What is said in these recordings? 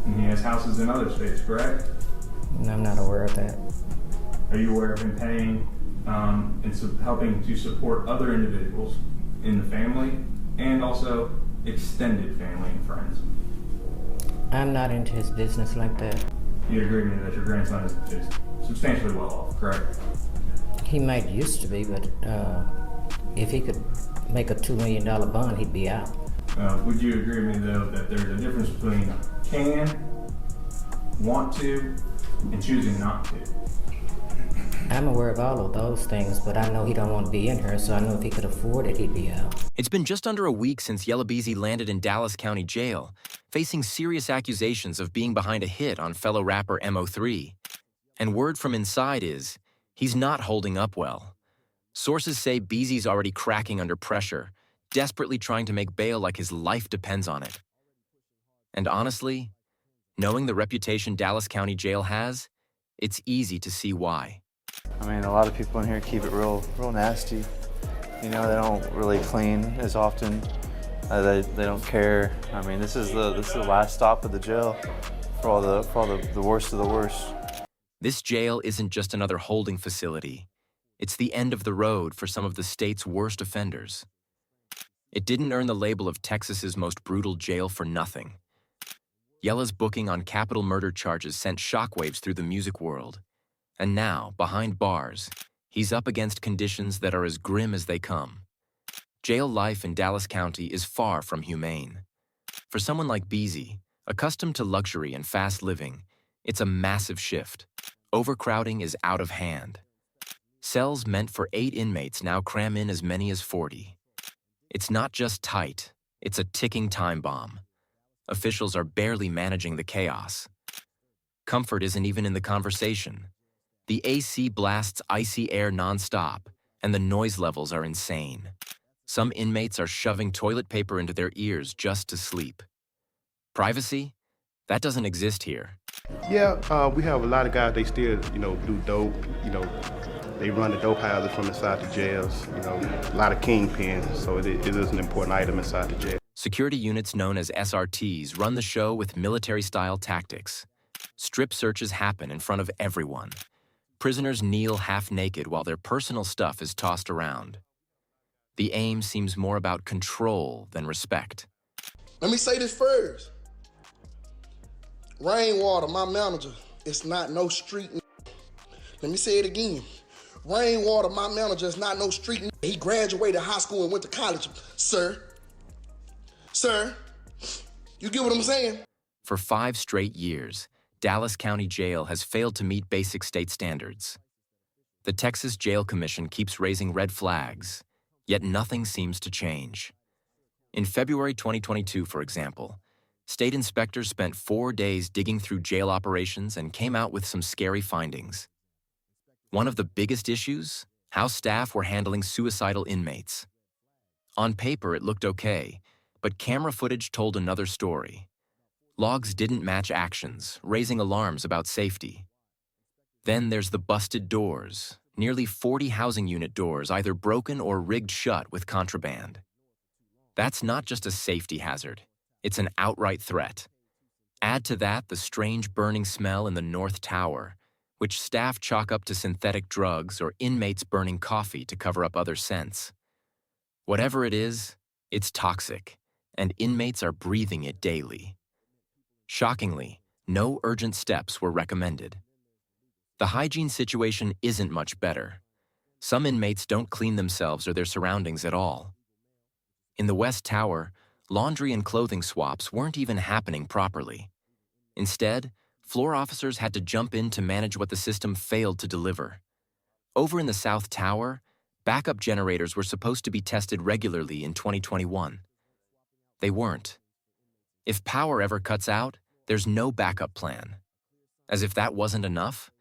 And he has houses in other states, correct? I'm not aware of that. Are you aware of him paying and helping to support other individuals in the family and also extended family and friends? I'm not into his business like that. You agree with me that your grandson is substantially well off, correct? He might used to be, but if he could make a $2 million bond, he'd be out. Would you agree with me, though, that there's a difference between can, want to, and choosing not to? I'm aware of all of those things, but I know he don't want to be in here, so I know if he could afford it, he'd be out. It's been just under a week since Yella Beezy landed in Dallas County Jail, facing serious accusations of being behind a hit on fellow rapper Mo3. And word from inside is, he's not holding up well. Sources say Beezy's already cracking under pressure, desperately trying to make bail like his life depends on it. And honestly, knowing the reputation Dallas County Jail has, it's easy to see why. I mean, a lot of people in here keep it real nasty. You know, they don't really clean as often. They don't care. I mean, this is the last stop of the jail for all the worst of the worst. This jail isn't just another holding facility. It's the end of the road for some of the state's worst offenders. It didn't earn the label of Texas's most brutal jail for nothing. Yella's booking on capital murder charges sent shockwaves through the music world. And now, behind bars, he's up against conditions that are as grim as they come. Jail life in Dallas County is far from humane. For someone like Beezy, accustomed to luxury and fast living, it's a massive shift. Overcrowding is out of hand. Cells meant for 8 inmates now cram in as many as 40. It's not just tight, it's a ticking time bomb. Officials are barely managing the chaos. Comfort isn't even in the conversation. The AC blasts icy air nonstop, and the noise levels are insane. Some inmates are shoving toilet paper into their ears just to sleep. Privacy? That doesn't exist here. Yeah, we have a lot of guys, they still, do dope, they run the dope houses from inside the jails, a lot of kingpins, so it is an important item inside the jail. Security units known as SRTs run the show with military-style tactics. Strip searches happen in front of everyone. Prisoners kneel half-naked while their personal stuff is tossed around. The aim seems more about control than respect. Let me say this first. Rainwater, my manager, it's not no street. Let me say it again. Rainwater, my manager, is not no street. He graduated high school and went to college, sir. Sir, you get what I'm saying? For 5 straight years, Dallas County Jail has failed to meet basic state standards. The Texas Jail Commission keeps raising red flags, yet nothing seems to change. In February 2022, for example, state inspectors spent 4 days digging through jail operations and came out with some scary findings. One of the biggest issues? How staff were handling suicidal inmates. On paper, it looked okay, but camera footage told another story. Logs didn't match actions, raising alarms about safety. Then there's the busted doors, nearly 40 housing unit doors either broken or rigged shut with contraband. That's not just a safety hazard, it's an outright threat. Add to that the strange burning smell in the North Tower, which staff chalk up to synthetic drugs or inmates burning coffee to cover up other scents. Whatever it is, it's toxic, and inmates are breathing it daily. Shockingly, no urgent steps were recommended. The hygiene situation isn't much better. Some inmates don't clean themselves or their surroundings at all. In the West Tower, laundry and clothing swaps weren't even happening properly. Instead, floor officers had to jump in to manage what the system failed to deliver. Over in the South Tower, backup generators were supposed to be tested regularly in 2021. They weren't. If power ever cuts out, there's no backup plan. As if that wasn't enough,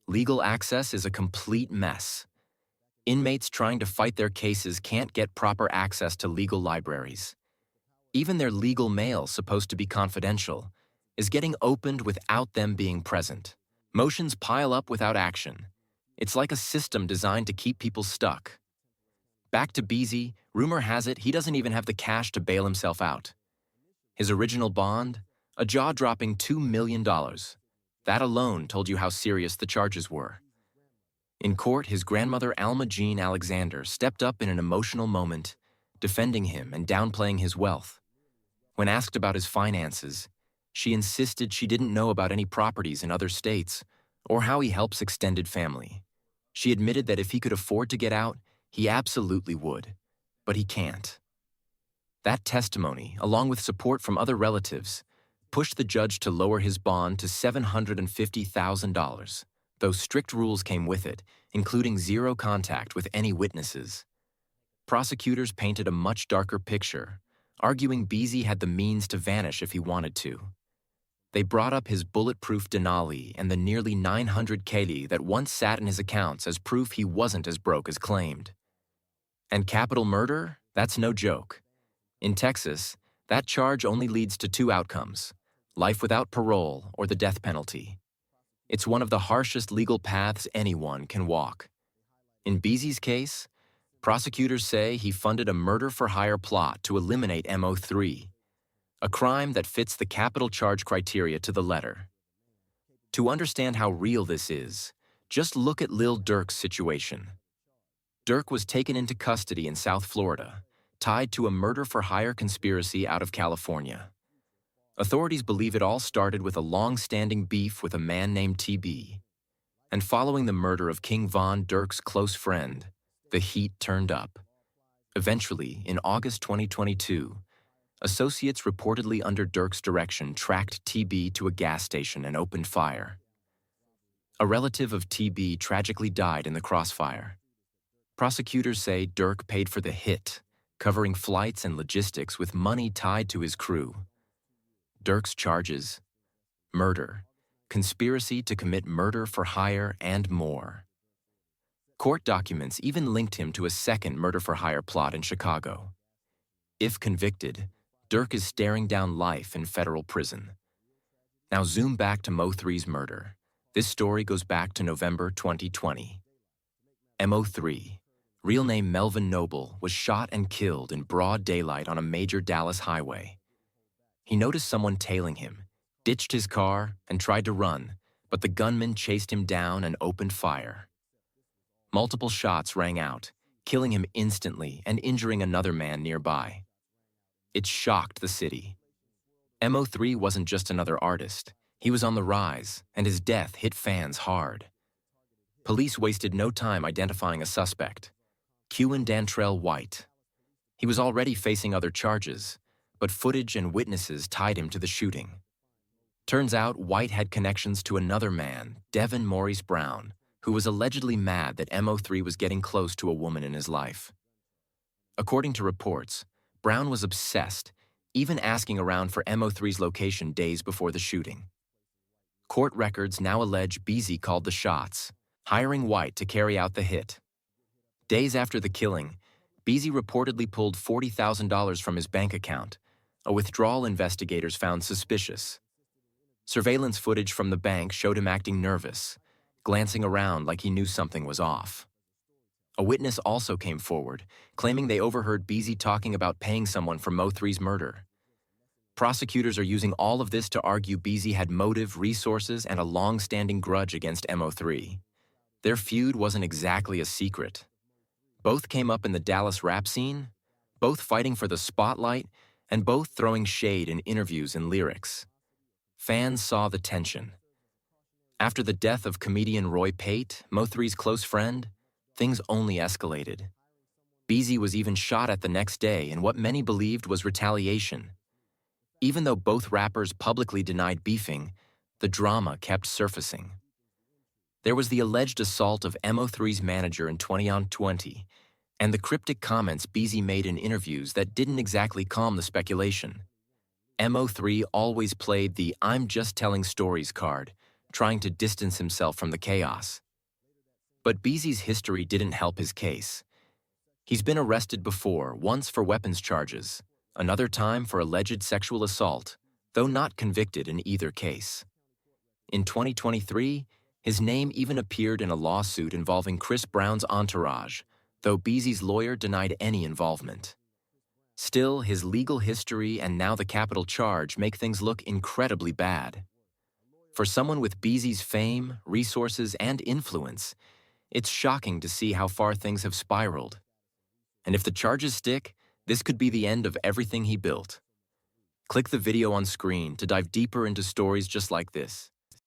legal access is a complete mess. Inmates trying to fight their cases can't get proper access to legal libraries. Even their legal mail, supposed to be confidential, is getting opened without them being present. Motions pile up without action. It's like a system designed to keep people stuck. Back to Beezy, rumor has it he doesn't even have the cash to bail himself out. His original bond, A jaw-dropping $2 million. That alone told you how serious the charges were. In court, his grandmother Alma Jean Alexander stepped up in an emotional moment, defending him and downplaying his wealth. When asked about his finances, she insisted she didn't know about any properties in other states or how he helps extended family. She admitted that if he could afford to get out, he absolutely would, but he can't. That testimony, along with support from other relatives, pushed the judge to lower his bond to $750,000, though strict rules came with it, including zero contact with any witnesses. Prosecutors painted a much darker picture, arguing Beezy had the means to vanish if he wanted to. They brought up his bulletproof Denali and the nearly 900 KD that once sat in his accounts as proof he wasn't as broke as claimed. And capital murder? That's no joke. In Texas, that charge only leads to two outcomes: life without parole or the death penalty. It's one of the harshest legal paths anyone can walk. In Beezy's case, prosecutors say he funded a murder-for-hire plot to eliminate MO3, a crime that fits the capital charge criteria to the letter. To understand how real this is, just look at Lil Durk's situation. Durk was taken into custody in South Florida, tied to a murder-for-hire conspiracy out of California. Authorities believe it all started with a long-standing beef with a man named TB. And following the murder of King Von Durk's close friend, the heat turned up. Eventually, in August 2022, associates reportedly under Durk's direction tracked TB to a gas station and opened fire. A relative of TB tragically died in the crossfire. Prosecutors say Durk paid for the hit, covering flights and logistics with money tied to his crew. Durk's charges: murder, conspiracy to commit murder for hire, and more. Court documents even linked him to a second murder-for-hire plot in Chicago. If convicted, Durk is staring down life in federal prison. Now zoom back to Mo3's murder. This story goes back to November 2020. Mo3, real name Melvin Noble, was shot and killed in broad daylight on a major Dallas highway. He noticed someone tailing him, ditched his car, and tried to run, but the gunman chased him down and opened fire. Multiple shots rang out, killing him instantly and injuring another man nearby. It shocked the city. Mo3 wasn't just another artist. He was on the rise, and his death hit fans hard. Police wasted no time identifying a suspect: Kewen Dantrell White. He was already facing other charges, but footage and witnesses tied him to the shooting. Turns out White had connections to another man, Devin Maurice Brown, who was allegedly mad that Mo3 was getting close to a woman in his life. According to reports, Brown was obsessed, even asking around for Mo3's location days before the shooting. Court records now allege Beezy called the shots, hiring White to carry out the hit. Days after the killing, Beezy reportedly pulled $40,000 from his bank account, a withdrawal investigators found suspicious. Surveillance footage from the bank showed him acting nervous, glancing around like he knew something was off. A witness also came forward, claiming they overheard Beezy talking about paying someone for Mo3's murder. Prosecutors are using all of this to argue Beezy had motive, resources, and a long-standing grudge against Mo3. Their feud wasn't exactly a secret. Both came up in the Dallas rap scene, both fighting for the spotlight, and both throwing shade in interviews and lyrics. Fans saw the tension. After the death of comedian Roy Pate, Mo3's close friend, things only escalated. Beezy was even shot at the next day in what many believed was retaliation. Even though both rappers publicly denied beefing, the drama kept surfacing. There was the alleged assault of Mo3's manager in 2020, and the cryptic comments Beezy made in interviews that didn't exactly calm the speculation. Mo3 always played the "I'm just telling stories" card, trying to distance himself from the chaos. But Beezy's history didn't help his case. He's been arrested before, once for weapons charges, another time for alleged sexual assault, though not convicted in either case. In 2023, his name even appeared in a lawsuit involving Chris Brown's entourage, though Beezy's lawyer denied any involvement. Still, his legal history and now the capital charge make things look incredibly bad. For someone with Beezy's fame, resources, and influence, it's shocking to see how far things have spiraled. And if the charges stick, this could be the end of everything he built. Click the video on screen to dive deeper into stories just like this.